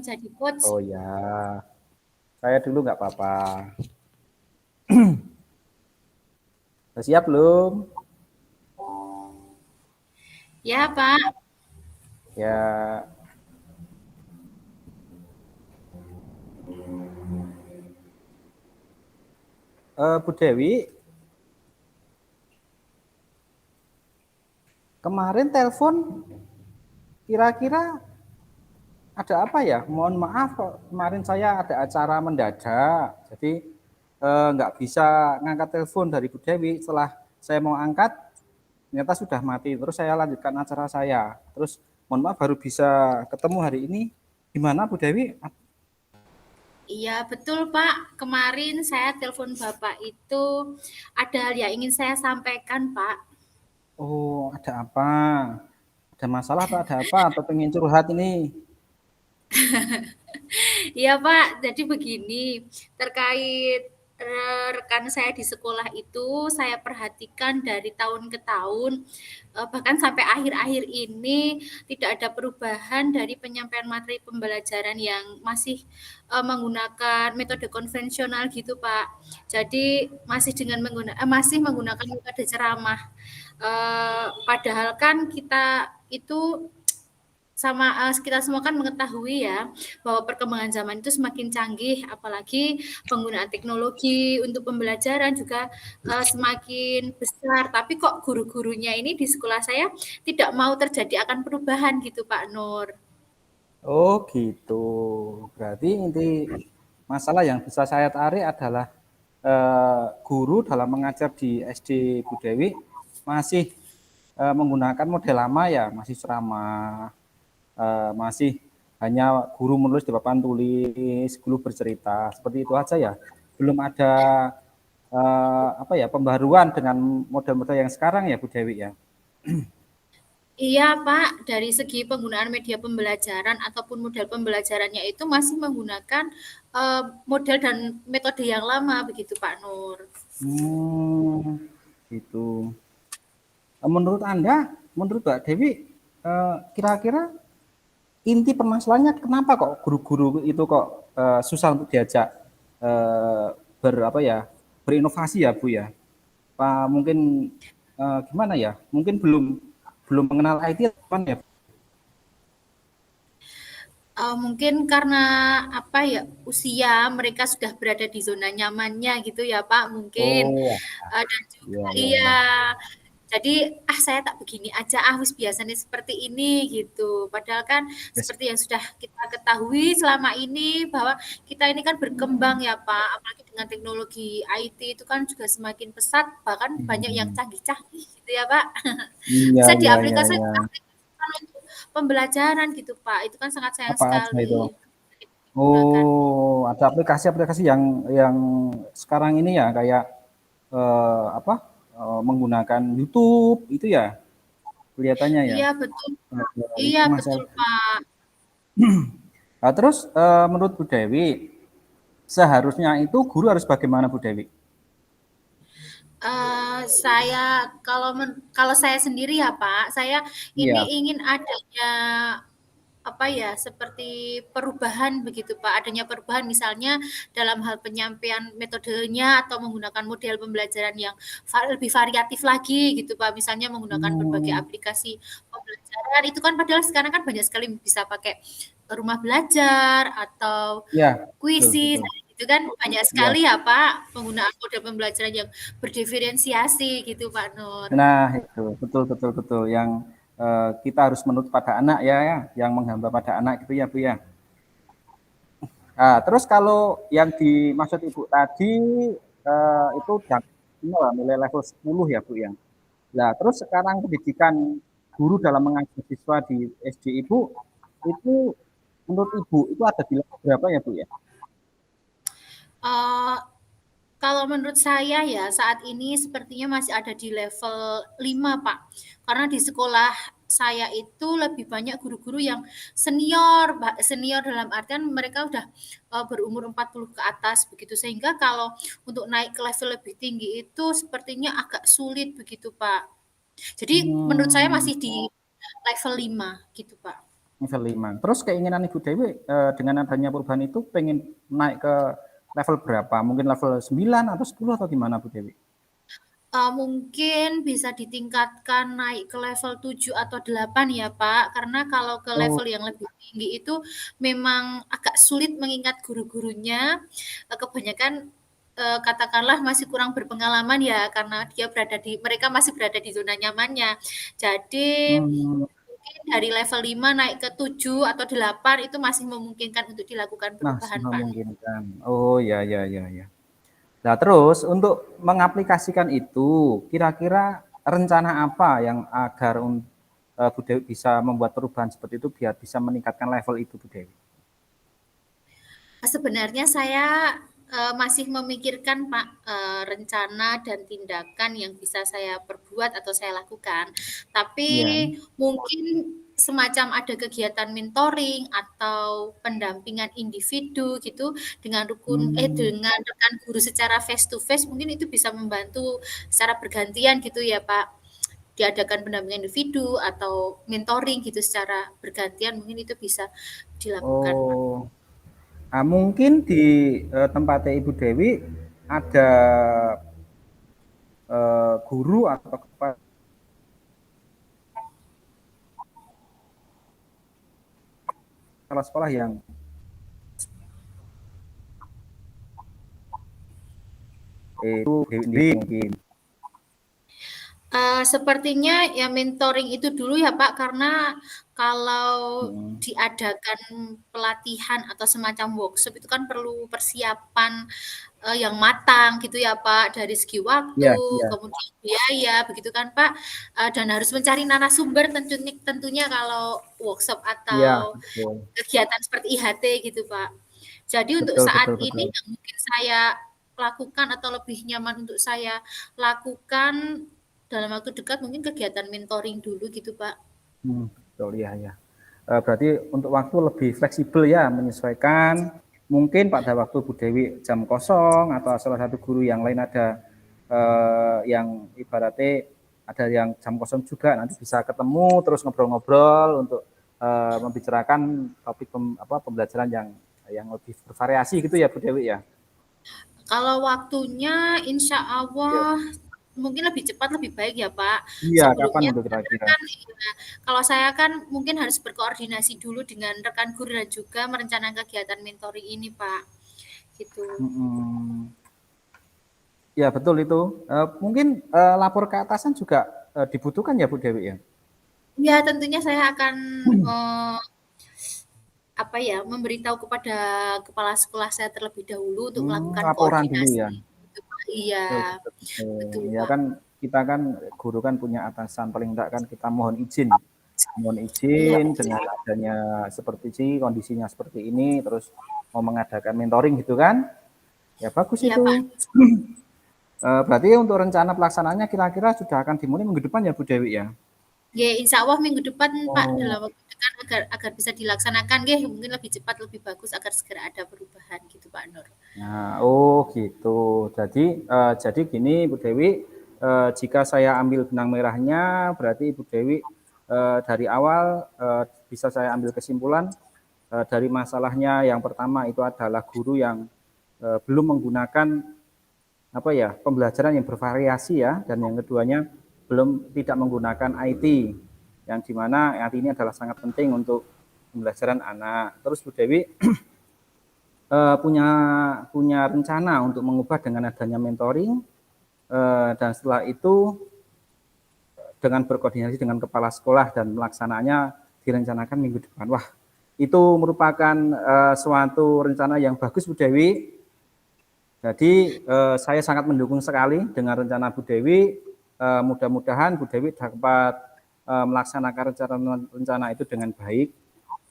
jadi coach. Oh ya, saya dulu nggak apa-apa. Udah siap belum? Ya, Pak. Ya, Bu Dewi, kemarin telepon kira-kira ada apa ya? Mohon maaf, kemarin saya ada acara mendadak, jadi nggak bisa ngangkat telepon dari Bu Dewi. Setelah saya mau angkat, ternyata sudah mati. Terus saya lanjutkan acara saya. Terus mohon maaf baru bisa ketemu hari ini. Gimana Bu Dewi? Iya, betul, Pak. Kemarin saya telepon Bapak itu ada hal yang ingin saya sampaikan, Pak. Oh, ada apa? Ada masalah atau ada apa? Atau pengen curhat ini? Iya, Pak. Jadi begini, terkait rekan saya di sekolah itu saya perhatikan dari tahun ke tahun, bahkan sampai akhir-akhir ini tidak ada perubahan dari penyampaian materi pembelajaran yang masih menggunakan metode konvensional gitu, Pak. Jadi masih menggunakan metode ceramah. Padahal kan kita itu kita semua kan mengetahui ya bahwa perkembangan zaman itu semakin canggih, apalagi penggunaan teknologi untuk pembelajaran juga semakin besar. Tapi kok guru-gurunya ini di sekolah saya tidak mau terjadi akan perubahan gitu, Pak Nur. Oh gitu. Berarti inti masalah yang bisa saya tarik adalah guru dalam mengajar di SD Bu Dewi masih menggunakan model lama ya, masih ceramah, masih hanya guru menulis di papan tulis, guru bercerita, seperti itu aja ya. Belum ada apa ya pembaruan dengan model-model yang sekarang ya Bu Dewi ya. Iya, Pak, dari segi penggunaan media pembelajaran ataupun model pembelajarannya itu masih menggunakan model dan metode yang lama begitu, Pak Nur. Gitu. Menurut Anda, menurut Mbak Dewi, kira-kira inti permasalahannya kenapa kok guru-guru itu kok susah untuk diajak apa ya berinovasi ya Bu ya? Pak mungkin gimana ya? Mungkin belum belum mengenal IT apa ya? Mungkin karena apa ya, usia mereka sudah berada di zona nyamannya gitu ya, Pak, mungkin. Oh, Dan juga iya iya iya, iya. jadi, saya tak begini aja wis biasanya seperti ini," gitu. Padahal kan Yes. seperti yang sudah kita ketahui selama ini bahwa kita ini kan berkembang ya, Pak, apalagi dengan teknologi IT itu kan juga semakin pesat, bahkan banyak yang canggih-canggih gitu ya, Pak. Iya Bisa iya iya diaplikasikan iya. untuk pembelajaran gitu, Pak. Itu kan sangat sayang Apa aja itu? sekali digunakan. Oh, ada aplikasi-aplikasi yang sekarang ini ya kayak apa menggunakan YouTube itu ya kelihatannya ya. Iya betul, Pak. Iya Itu masa. betul, Pak. Nah, terus menurut Bu Dewi seharusnya itu guru harus bagaimana Bu Dewi? Kalau saya sendiri ya, Pak, saya ini Iya. ingin adanya apa ya, seperti perubahan begitu, Pak. Adanya perubahan misalnya dalam hal penyampaian metodenya atau menggunakan model pembelajaran yang lebih variatif lagi gitu, Pak. Misalnya menggunakan berbagai Hmm, aplikasi pembelajaran itu kan padahal sekarang kan banyak sekali bisa pakai rumah belajar atau ya betul kuisis betul. itu kan banyak Ya. sekali ya Pak penggunaan model pembelajaran yang berdiferensiasi gitu Pak Nur. Nah itu betul betul betul yang kita harus menurut pada anak ya, ya yang menghamba pada anak gitu ya Bu ya. Nah, terus kalau yang dimaksud Ibu tadi itu nilai level 10 ya Bu ya. Nah, terus sekarang pendidikan guru dalam mengajar siswa di SD Ibu itu menurut Ibu itu ada di level berapa ya Bu ya? Eh, Kalau menurut saya ya saat ini sepertinya masih ada di level 5 Pak. Karena di sekolah saya itu lebih banyak guru-guru yang senior, senior dalam artian mereka udah berumur 40 ke atas begitu. Sehingga kalau untuk naik ke level lebih tinggi itu sepertinya agak sulit begitu Pak. Jadi menurut saya Hmm, masih di level 5 gitu Pak. level 5. Terus keinginan Ibu Dewi dengan adanya perubahan itu pengen naik ke level berapa? Mungkin level 9 atau 10 atau gimana Bu Dewi? Mungkin bisa ditingkatkan naik ke level 7 atau 8 ya Pak, karena kalau ke Oh, level yang lebih tinggi itu memang agak sulit mengingat guru-gurunya, kebanyakan, katakanlah masih kurang berpengalaman ya, karena mereka masih berada di zona nyamannya. Jadi hmm, mungkin dari level 5 naik ke 7 atau 8 itu masih memungkinkan untuk dilakukan masih perubahan Pak. memungkinkan. Oh ya ya ya ya. Nah, terus untuk mengaplikasikan itu, kira-kira rencana apa yang agar Bu Dewi bisa membuat perubahan seperti itu biar bisa meningkatkan level itu Bu Dewi? Sebenarnya saya, masih memikirkan Pak, rencana dan tindakan yang bisa saya perbuat atau saya lakukan. Tapi Iya. mungkin semacam ada kegiatan mentoring atau pendampingan individu gitu Hmm. dengan rekan guru secara face to face mungkin itu bisa membantu secara bergantian gitu ya Pak. Diadakan pendampingan individu atau mentoring gitu secara bergantian mungkin itu bisa dilakukan Pak. Oh. Nah, mungkin di tempatnya Ibu Dewi ada guru atau kepala sekolah yang itu Dewi mungkin. Sepertinya ya mentoring itu dulu ya Pak, karena kalau Hmm. diadakan pelatihan atau semacam workshop itu kan perlu persiapan, yang matang gitu ya Pak, dari segi waktu, Iya, iya, kemudian biaya, begitu kan Pak, dan harus mencari narasumber tentunya kalau workshop iya, atau betul, kegiatan seperti IHT gitu Pak. Jadi untuk betul, saat betul, ini betul. yang mungkin saya lakukan atau lebih nyaman untuk saya lakukan dalam waktu dekat mungkin kegiatan mentoring dulu gitu, Pak. Betul, ya, ya. Berarti untuk waktu lebih fleksibel ya, menyesuaikan. Mungkin pada waktu Bu Dewi jam kosong atau salah satu guru yang lain ada yang ibaratnya ada yang jam kosong juga nanti bisa ketemu terus ngobrol-ngobrol untuk membicarakan topik pembelajaran yang lebih bervariasi gitu ya Bu Dewi ya. Kalau waktunya insya Iya. Allah mungkin lebih cepat lebih baik ya Pak. Iya, kapan Sebelumnya itu karena kira-kira? kan ya, kalau saya kan mungkin harus berkoordinasi dulu dengan rekan guru dan juga merencanakan kegiatan mentoring ini Pak. Gitu. Mm-mm. Ya betul itu. Mungkin lapor ke atasan juga dibutuhkan ya Bu Dewi ya. Ya tentunya saya akan eh, apa ya, memberitahu kepada kepala sekolah saya terlebih dahulu untuk melakukan Laporan dulu koordinasi ya. gitu, Pak. Iya, Betul, betul, betul. betul, Ya Pak. kan kita kan guru kan punya atasan paling enggak kan kita mohon izin. Mohon Iya, izin betul. dengan adanya seperti sih kondisinya seperti ini terus mau mengadakan mentoring gitu kan. Ya bagus Iya, itu. Pak. Berarti untuk rencana pelaksanaannya kira-kira sudah akan dimulai minggu depan ya Bu Dewi ya. Ya, insya Allah minggu depan, Pak, Oh, dalam waktu dekat agar agar bisa dilaksanakan, nggih, mungkin lebih cepat, lebih bagus agar segera ada perubahan gitu, Pak Nur. nah, oh gitu. Jadi gini Bu Dewi, jika saya ambil benang merahnya, berarti Ibu Dewi dari awal bisa saya ambil kesimpulan dari masalahnya yang pertama itu adalah guru yang belum menggunakan apa ya pembelajaran yang bervariasi ya, dan yang keduanya tidak menggunakan IT, yang dimana IT ini adalah sangat penting untuk pembelajaran anak. Terus Bu Dewi punya punya rencana untuk mengubah dengan adanya mentoring dan setelah itu dengan berkoordinasi dengan kepala sekolah dan melaksanaannya direncanakan minggu depan. Wah, itu merupakan suatu rencana yang bagus Bu Dewi. Jadi saya sangat mendukung sekali dengan rencana Bu Dewi. Mudah-mudahan Bu Dewi dapat melaksanakan rencana itu dengan baik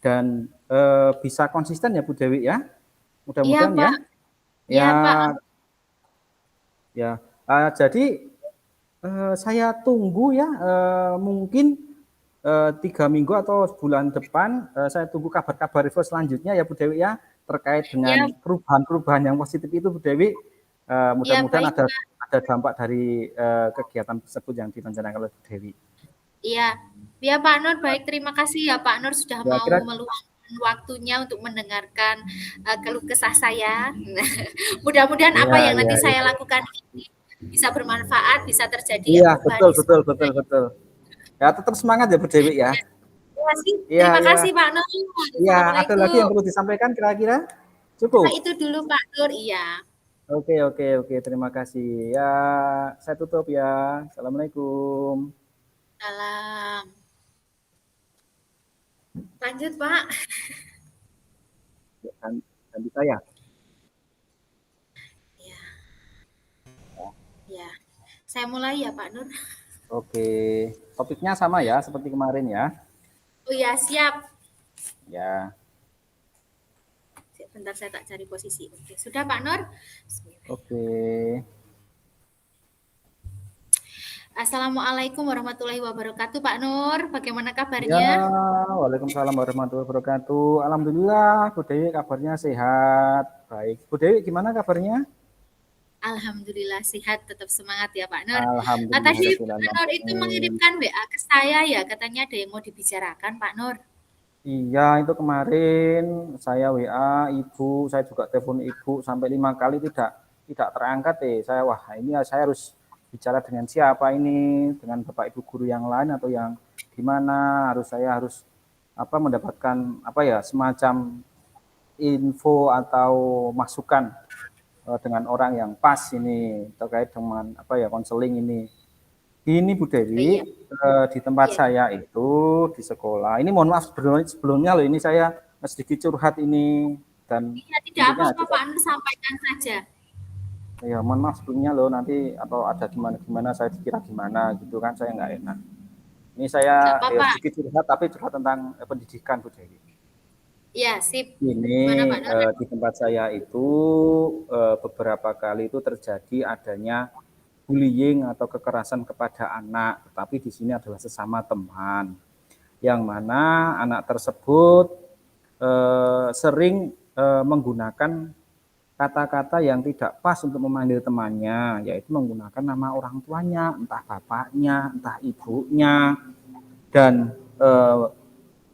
dan bisa konsisten ya Bu Dewi ya. Iya, Mudah-mudahan ya. Pak. Iya, Ya, Pak. ya. Jadi saya tunggu ya, mungkin 3 minggu atau bulan depan, saya tunggu kabar-kabar review selanjutnya ya Bu Dewi ya, terkait Iya, dengan perubahan-perubahan yang positif itu Bu Dewi. iya, Mudah-mudahan baik. ada dampak dari kegiatan tersebut yang direncanakan oleh Bu Dewi. Iya. Ya Pak Nur, baik terima kasih ya Pak Nur sudah Ya mau kira meluangkan waktunya untuk mendengarkan keluh kesah saya. Nah, mudah-mudahan apa iya yang iya nanti saya iya. lakukan ini bisa bermanfaat, bisa terjadi Iya, perubahan betul di betul sekolah betul saya. betul. Ya tetap semangat ya Bu Dewi ya. Iya Terima iya. kasih Pak Nur. Iya, ada lagi yang Assalamualaikum. perlu disampaikan kira-kira? Nah, Cukup? itu dulu Pak Nur. Iya. Oke oke oke, terima kasih. Ya, saya tutup ya. Assalamualaikum. Salam. Lanjut Pak. Ya, ganti saya. Ya, ya. Saya mulai ya Pak Nur. Oke, topiknya sama ya seperti kemarin ya. Oh ya, siap. Ya, Bentar saya tak cari posisi. Oke, sudah Pak Nur? oke. Assalamualaikum warahmatullahi wabarakatuh, Pak Nur. Bagaimana Ya, kabarnya? waalaikumsalam warahmatullahi wabarakatuh. Alhamdulillah, Bu Dewi kabarnya sehat. Baik, Bu Dewi gimana kabarnya? Alhamdulillah sehat, tetap semangat ya Pak Nur. Alhamdulillah, Tadi Rabbil Pak Nur itu alamin. mengirimkan WA ke saya ya, katanya ada yang mau dibicarakan Pak Nur. Iya, itu kemarin saya WA ibu, saya juga telepon ibu sampai 5 kali tidak terangkat Saya wah ini saya harus bicara dengan siapa ini, dengan bapak ibu guru yang lain atau yang gimana? Saya harus apa mendapatkan apa ya semacam info atau masukan dengan orang yang pas ini terkait dengan apa ya konseling ini. Ini Bu Oh, Dewi, iya, di tempat iya. saya itu di sekolah. Ini mohon maaf sebelumnya loh, ini saya sedikit curhat ini dan Iya, tidak intinya apa-apa juga Pak Nur, sampaikan saja. ya mohon maaf sebelumnya loh nanti atau ada gimana saya dikira gimana gitu kan saya nggak enak. Ini saya Nggak ya apa-apa. sedikit curhat tapi curhat tentang pendidikan Bu Dewi. Iya, sip. Ini Gimana Pak Nur? di tempat saya itu beberapa kali itu terjadi adanya bullying atau kekerasan kepada anak, tetapi di sini adalah sesama teman, yang mana anak tersebut sering menggunakan kata-kata yang tidak pas untuk memanggil temannya, yaitu menggunakan nama orang tuanya, entah bapaknya, entah ibunya, dan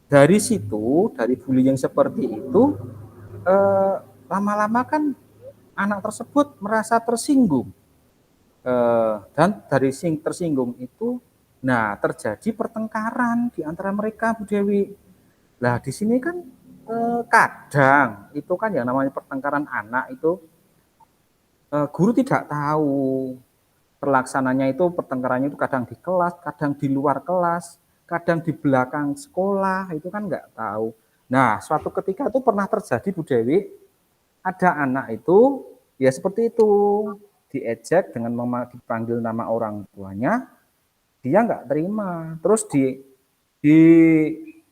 dari situ, dari bullying seperti itu, lama-lama kan anak tersebut merasa tersinggung. Dan dari tersinggung itu, nah terjadi pertengkaran di antara mereka, Bu Dewi. Nah di sini kan kadang itu kan yang namanya pertengkaran anak itu guru tidak tahu terlaksananya itu pertengkarannya itu kadang di kelas, kadang di luar kelas, kadang di belakang sekolah itu kan nggak tahu. Nah suatu ketika itu pernah terjadi Bu Dewi, ada anak itu ya seperti itu diejek dengan dipanggil nama orang tuanya, dia nggak terima. Terus di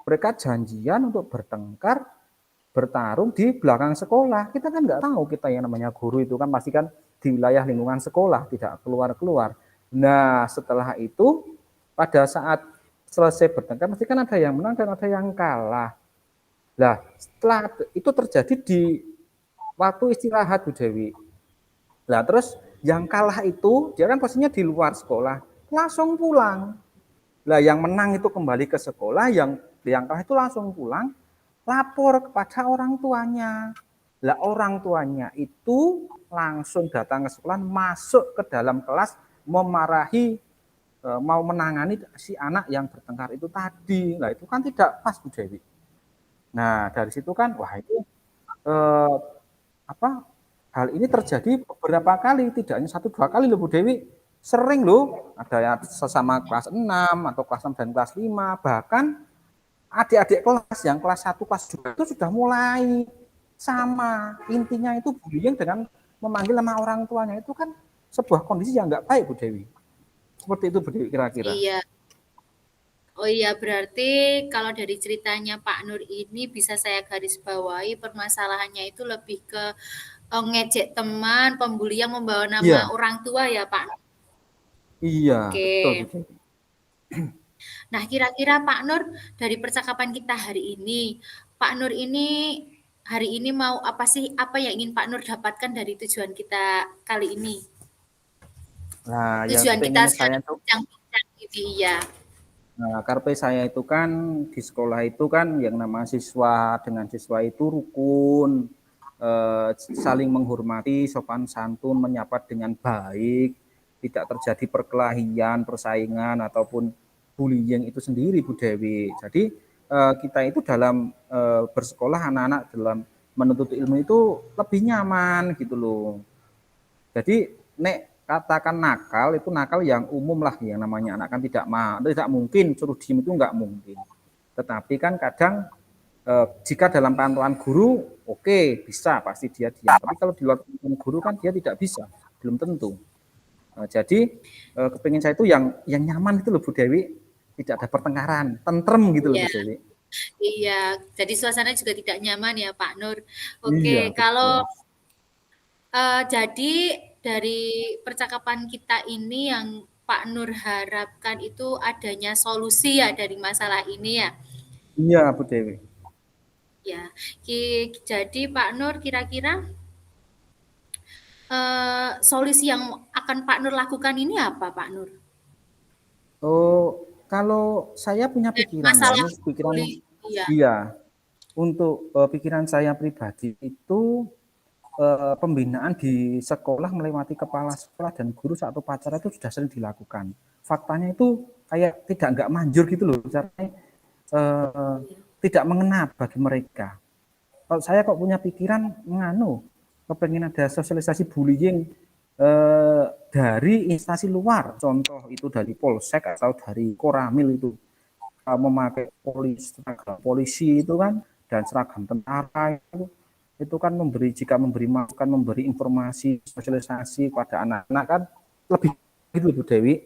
mereka janjian untuk bertengkar, bertarung di belakang sekolah. Kita kan nggak tahu kita yang namanya guru itu kan pasti kan di wilayah lingkungan sekolah, tidak keluar-keluar. Nah setelah itu pada saat selesai bertengkar pasti kan ada yang menang dan ada yang kalah. Nah setelah itu terjadi di waktu istirahat Bu Dewi. Nah terus yang kalah itu dia kan pastinya di luar sekolah langsung pulang. Lah yang menang itu kembali ke sekolah, yang kalah itu langsung pulang, lapor kepada orang tuanya. Lah orang tuanya itu langsung datang ke sekolah, masuk ke dalam kelas, memarahi, mau menangani si anak yang bertengkar itu tadi. Nah itu kan tidak pas Bu Dewi. Nah dari situ kan, wah itu eh, apa hal ini terjadi beberapa kali, tidak hanya satu dua kali loh Bu Dewi. Sering loh, ada yang sesama kelas 6 atau kelas 6 dan kelas 5, bahkan adik-adik kelas yang kelas 1, kelas 2 itu sudah mulai sama. Intinya itu bullying dengan memanggil nama orang tuanya itu kan sebuah kondisi yang nggak baik Bu Dewi. Seperti itu Bu Dewi kira-kira. Iya. Oh iya, berarti kalau dari ceritanya Pak Nur ini bisa saya garis bawahi permasalahannya itu lebih ke ngejek teman, pembuli yang membawa nama Iya, orang tua ya Pak. iya, Oke. betul Bu Dewi. Nah, kira-kira Pak Nur dari percakapan kita hari ini, Pak Nur ini hari ini mau apa sih? Apa yang ingin Pak Nur dapatkan dari tujuan kita kali ini? Nah, yang Tujuan kita pengen saya sekarang tuh bincang-bincang ini ya. Nah, karpe saya itu kan di sekolah itu kan yang nama siswa dengan siswa itu rukun, saling menghormati, sopan santun, menyapa dengan baik, tidak terjadi perkelahian, persaingan ataupun bullying itu sendiri Bu Dewi. Jadi kita itu dalam bersekolah anak-anak dalam menuntut ilmu itu lebih nyaman gitu loh. Jadi nek katakan nakal itu nakal yang umum lah yang namanya anak kan tidak mungkin suruh diem itu nggak mungkin. Tetapi kan kadang jika dalam pantauan guru oke, bisa pasti dia diam. Tapi kalau di luar pantauan guru kan dia tidak bisa, belum tentu. Jadi kepingin saya itu yang nyaman itu loh Bu Dewi, tidak ada pertengkaran, tentrem gitu loh Iya, Bu Dewi. iya. Jadi suasana juga tidak nyaman ya Pak Nur. Oke, Iya kalau betul. jadi dari percakapan kita ini yang Pak Nur harapkan itu adanya solusi ya dari masalah ini ya. Iya Bu Dewi. Ya, jadi Pak Nur kira-kira solusi yang akan Pak Nur lakukan ini apa Pak Nur? Oh, kalau saya punya Dari pikiran ya, masalah ini pikiran bully, iya. iya. Untuk pikiran saya pribadi itu pembinaan di sekolah melewati kepala sekolah dan guru saat upacara itu sudah sering dilakukan. Faktanya itu kayak tidak nggak manjur gitu loh, caranya tidak mengena bagi mereka. Kalau saya kok punya pikiran menganu, kepengen ada sosialisasi bullying dari instansi luar, contoh itu dari polsek atau dari koramil itu memakai polisi itu kan dan seragam tentara itu kan jika memberi masukan, memberi informasi, sosialisasi kepada anak-anak kan lebih gitu Bu Dewi.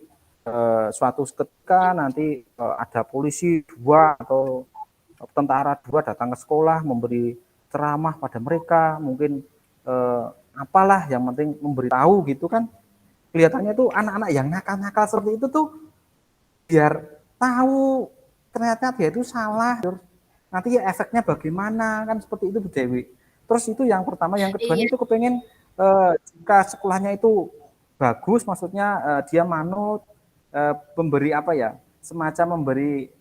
Suatu ketika nanti ada polisi dua atau tentara dua datang ke sekolah memberi ceramah pada mereka, mungkin apalah yang penting memberitahu gitu kan, kelihatannya tuh anak-anak yang nakal-nakal seperti itu tuh biar tahu ternyata dia itu salah, nanti ya efeknya bagaimana kan seperti itu Bu Dewi. Terus itu yang pertama, yang kedua Iya, itu kepengen jika sekolahnya itu bagus, maksudnya dia manut, memberi apa ya, semacam memberi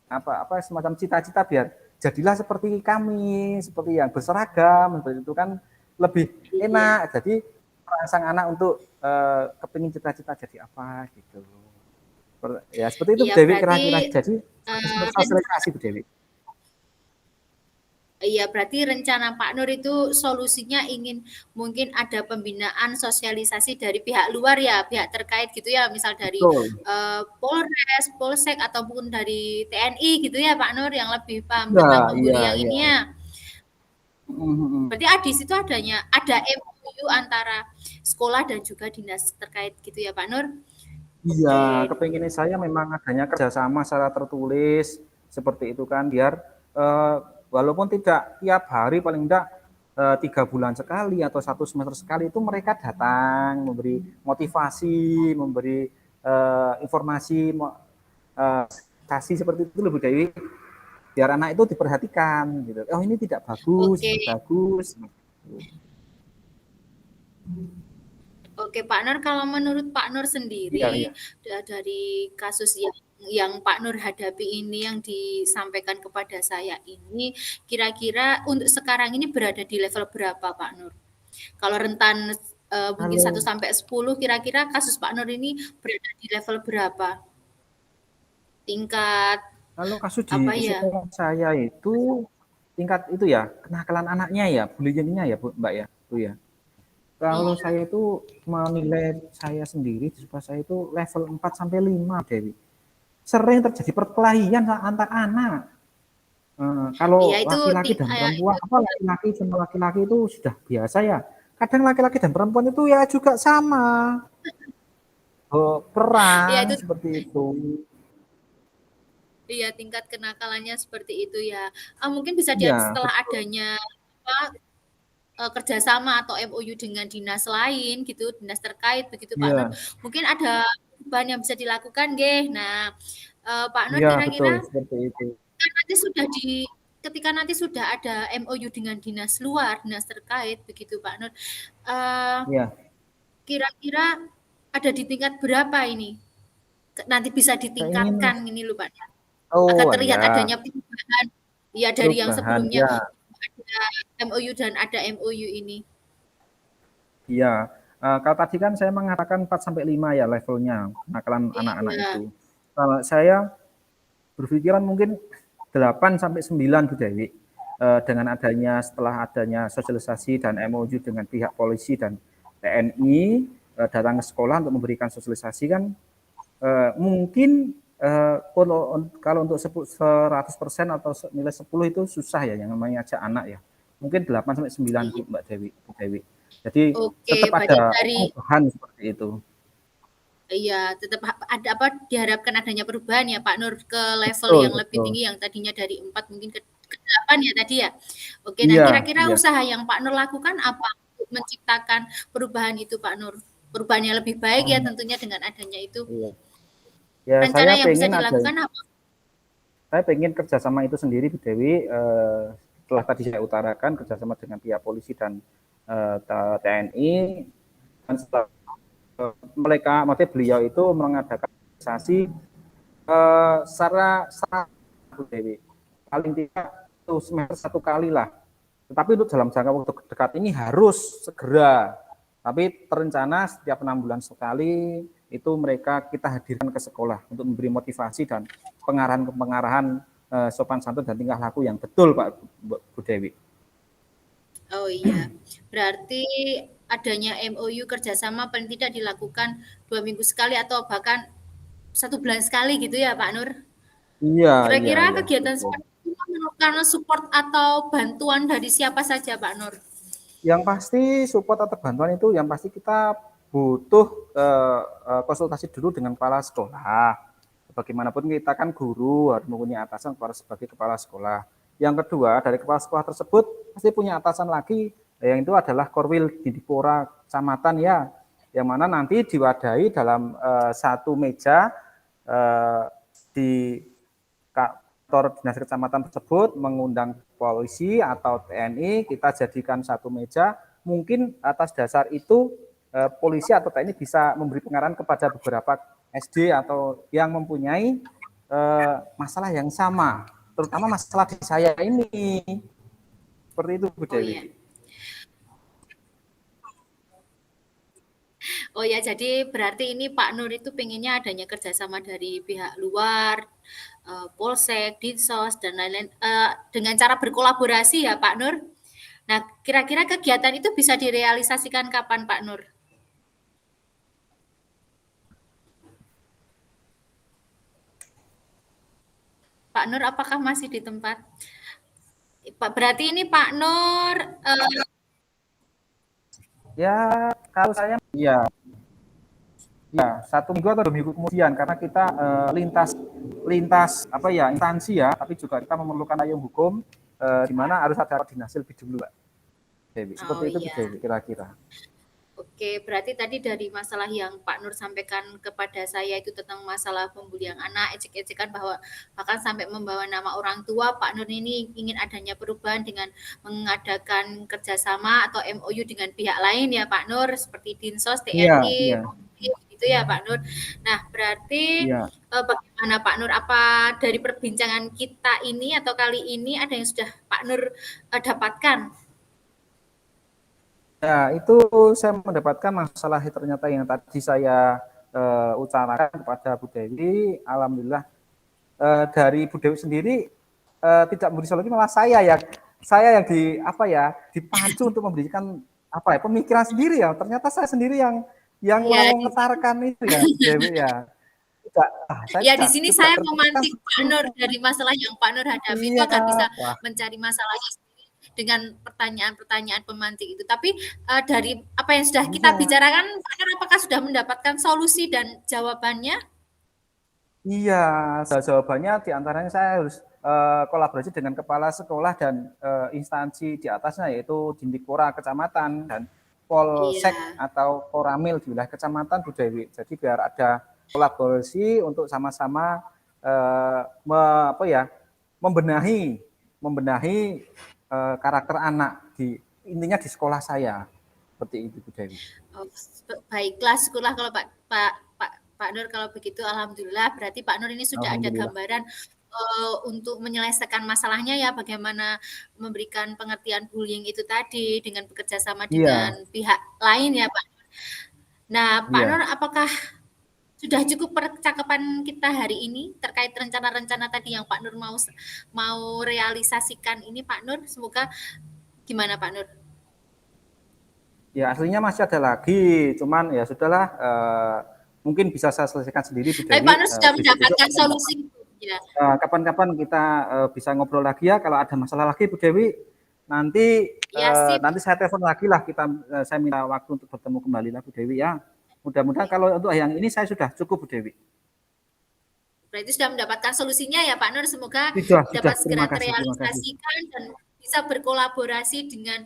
apa semacam cita-cita biar jadilah seperti kami, seperti yang berseragam, seperti itu kan lebih iya. enak. Jadi merangsang anak untuk kepingin cita-cita jadi apa gitu. Ya seperti itu Bu Iya, Dewi berarti kira-kira. Jadi rencana sosialisasi Bu Dewi. iya, berarti rencana Pak Nur itu solusinya ingin mungkin ada pembinaan sosialisasi dari pihak luar ya, pihak terkait gitu ya, misal dari Betul. Polres, Polsek ataupun dari TNI gitu ya Pak Nur yang lebih paham Iya, tentang iya, pembulian iya. ini ya. Mhm. Berarti di situ ada MOU antara sekolah dan juga dinas terkait gitu ya Pak Nur. Iya, Oke. kepinginnya saya memang adanya kerjasama secara tertulis seperti itu kan, biar walaupun tidak tiap hari, paling enggak 3 bulan sekali atau 1 semester sekali itu mereka datang memberi motivasi, memberi informasi, kasih seperti itu lebih Dewi, biar anak itu diperhatikan gitu. Oh ini tidak bagus, Oke. ini bagus. Oke, Pak Nur, kalau menurut Pak Nur Iya, iya. sendiri dari kasus yang Pak Nur hadapi ini yang disampaikan kepada saya ini, kira-kira untuk sekarang ini berada di level berapa, Pak Nur? Kalau rentan mungkin Kalau 1 sampai 10, kira-kira kasus Pak Nur ini berada di level berapa? Tingkat Kalau kasus di apa ya? sekolah saya itu tingkat itu ya, kenakalan anaknya ya, bullying-nya ya, Mbak ya, Bu ya. Kalau Iya, saya itu menilai saya sendiri di sekolah saya itu level 4 sampai 5, Dewi. Sering terjadi perkelahian antar anak. Kalau iya itu laki-laki dan perempuan, apa laki-laki sama laki-laki itu sudah biasa ya. Kadang laki-laki dan perempuan itu ya juga sama, ya perang itu seperti itu. iya tingkat kenakalannya seperti itu ya. Mungkin bisa Iya, setelah betul. adanya apa kerjasama atau MOU dengan dinas lain gitu, dinas terkait begitu Pak Nur. Iya, Mungkin ada perubahan yang bisa dilakukan nggih. Nah, Pak Nur iya betul kira-kira seperti itu. kan nanti sudah ketika nanti sudah ada MOU dengan dinas luar, dinas terkait begitu Pak Nur. Iya. Kira-kira ada di tingkat berapa ini? nanti bisa Saya ingin, ditingkatkan ini loh Pak, agar oh terlihat ya, adanya perubahan, ya dari yang perubahan, sebelumnya ya, ada MOU dan ada MOU ini. iya. Kalau tadi kan saya mengatakan 4 sampai 5 ya levelnya kenakalan anak-anak Iya. itu. Kalau saya berpikiran mungkin 8 sampai 9 Bu Dewi. Dengan adanya setelah adanya sosialisasi dan MOU dengan pihak polisi dan TNI datang ke sekolah untuk memberikan sosialisasi kan mungkin kalau untuk 100% atau nilai 10 itu susah ya yang namanya ajak anak ya. Mungkin 8 sampai 9 Bu Mbak Dewi, Bu Dewi. Jadi Oke, tetap berarti ada dari perubahan seperti itu. iya, tetap ada apa diharapkan adanya perubahan ya Pak Nur ke level Betul, yang lebih betul. tinggi yang tadinya dari 4 mungkin ke 8 ya tadi ya. Oke, nah Iya, kira-kira iya. usaha yang Pak Nur lakukan apa untuk menciptakan perubahan itu Pak Nur? Perubahan yang lebih baik ya Oh, tentunya dengan adanya itu. iya. Ya Rencana saya yang bisa pengen ada, dilakukan apa? saya pengen kerjasama itu sendiri Bu Dewi. Setelah tadi saya utarakan kerjasama dengan pihak polisi dan TNI dan setelah mereka, maksudnya beliau itu mengadakan sosialisasi secara Bu Dewi. Paling tidak itu semester 1 kali lah. Tetapi untuk dalam jangka waktu dekat ini harus segera. Tapi terencana setiap 6 bulan sekali itu mereka kita hadirkan ke sekolah untuk memberi motivasi dan pengarahan sopan santun dan tingkah laku yang betul Pak Bu Dewi. Oh iya, berarti adanya MOU kerjasama paling tidak dilakukan 2 minggu sekali atau bahkan 1 bulan sekali gitu ya Pak Nur? Iya, iya, Kira-kira iya, kegiatan betul. seperti itu memerlukan support atau bantuan dari siapa saja Pak Nur? Yang pasti support atau bantuan itu yang pasti kita butuh konsultasi dulu dengan kepala sekolah. Bagaimanapun kita kan guru harus mempunyai atasan sebagai kepala sekolah. Yang kedua dari kepala sekolah tersebut pasti punya atasan lagi yang itu adalah Korwil Didipora Kecamatan ya, yang mana nanti diwadahi dalam satu meja di kantor dinas kecamatan tersebut mengundang polisi atau TNI, kita jadikan satu meja. Mungkin atas dasar itu polisi atau TNI bisa memberi pengarahan kepada beberapa SD atau yang mempunyai masalah yang sama, terutama masalah di saya ini. Seperti itu Bu Oh Dewi. iya. Oh ya, jadi berarti ini Pak Nur itu pengennya adanya kerjasama dari pihak luar, Polsek, Dinsos, dan lain-lain, dengan cara berkolaborasi ya Pak Nur. Nah, kira-kira kegiatan itu bisa direalisasikan kapan Pak Nur? Pak Nur, apakah masih di tempat? Pak, berarti ini Pak Nur, Ya kalau saya ya, ya 1 minggu atau 2 minggu kemudian karena kita lintas lintas apa ya instansi ya, tapi juga kita memerlukan payung hukum di mana harus ada koordinasi lebih dulu, Mbak Dewi. oh Seperti itu Bu iya. Dewi kira-kira. Oke, berarti tadi dari masalah yang Pak Nur sampaikan kepada saya itu tentang masalah pembulian anak, ejek-ejekan bahwa bahkan sampai membawa nama orang tua, Pak Nur ini ingin adanya perubahan dengan mengadakan kerjasama atau MOU dengan pihak lain ya Pak Nur, seperti Dinsos, Iya, TNI, iya, Polri, gitu ya Pak Nur. Nah, berarti iya. bagaimana Pak Nur? Apa dari perbincangan kita ini atau kali ini ada yang sudah Pak Nur dapatkan? Ya, itu saya mendapatkan masalah ternyata yang tadi saya utarakan kepada Bu Dewi. Alhamdulillah dari Bu Dewi sendiri tidak memberi solusi, malah saya yang di apa ya dipacu untuk memberikan apa ya pemikiran sendiri ya. Ternyata saya sendiri yang Ya, melontarkan itu ya Bu Dewi ya. Tidak, saya ya di tidak sini tidak saya terpikirkan memantik Pak seperti Nur itu. dari masalah yang Pak Nur hadapi itu Iya, agar bisa wah, mencari masalahnya sendiri dengan pertanyaan-pertanyaan pemantik itu. Tapi dari apa yang sudah kita iya. bicarakan, Pak Nur apakah sudah mendapatkan solusi dan jawabannya? Iya, jawabannya diantaranya saya harus kolaborasi dengan kepala sekolah dan instansi di atasnya yaitu Dindikpora Kecamatan dan Polsek Iya, atau Koramil di wilayah Kecamatan Bu Dewi. Jadi biar ada kolaborasi untuk sama-sama apa ya membenahi membenahi karakter anak di intinya di sekolah saya seperti itu Bu Dewi. oh, baiklah, syukurlah kalau Pak Pak Pak Pak Nur kalau begitu alhamdulillah berarti Pak Nur ini sudah ada Alhamdulillah. gambaran untuk menyelesaikan masalahnya ya bagaimana memberikan pengertian bullying itu tadi dengan bekerja sama Iya, dengan pihak lain ya Pak. Nah, Pak iya. Nur apakah sudah cukup percakapan kita hari ini terkait rencana-rencana tadi yang Pak Nur mau realisasikan ini Pak Nur? Semoga gimana Pak Nur? Ya aslinya masih ada lagi, cuman ya sudahlah. Mungkin bisa saya selesaikan sendiri, Bu Tapi Pak Dewi. Nur sudah Besok-besok mendapatkan kapan-kapan, solusi ya. kapan-kapan kita bisa ngobrol lagi ya. Kalau ada masalah lagi, Bu Dewi, nanti Ya sip. nanti saya telepon lagi lah. Saya minta waktu untuk bertemu kembali lah, Bu Dewi ya. Mudah-mudahan kalau untuk yang ini saya sudah cukup, Bu Dewi. Berarti sudah mendapatkan solusinya ya Pak Nur. Semoga Sudah. dapat segera Terima kasih, terima kasih. terrealisasikan dan bisa berkolaborasi dengan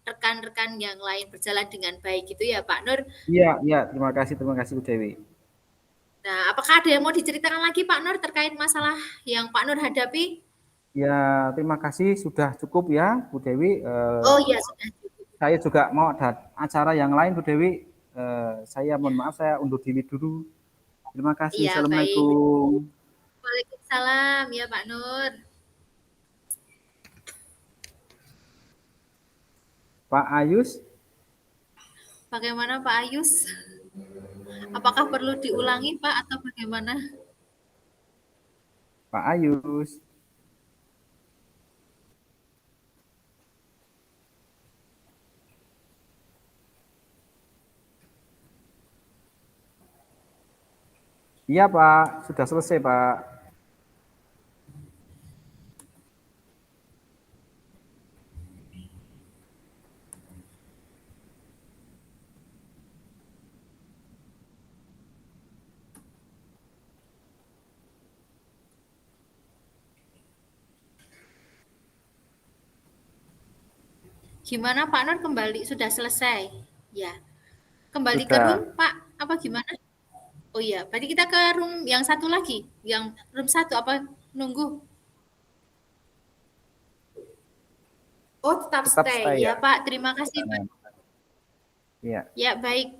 rekan-rekan yang lain berjalan dengan baik gitu ya Pak Nur. Iya, iya. Terima kasih, Bu Dewi. Nah, apakah ada yang mau diceritakan lagi Pak Nur terkait masalah yang Pak Nur hadapi? Ya, terima kasih sudah cukup ya, Bu Dewi. Oh iya sudah cukup. Saya juga mau ada acara yang lain, Bu Dewi. Saya mohon maaf, saya undur diri dulu. Terima kasih. Iya baik. Assalamualaikum. Waalaikumsalam ya Pak Nur. Pak Ayus, Bagaimana Pak Ayus? Apakah perlu diulangi Pak atau bagaimana? Pak Ayus. Iya Pak, sudah selesai Pak. Gimana Pak Nur kembali sudah selesai? Ya. Kembali ke Sudah. room Pak apa gimana? Oh iya, berarti kita ke room yang satu lagi, yang room satu apa nunggu? Oh tetap Tetap stay stay ya ya. Pak. Terima kasih Pak. Iya. Ya baik.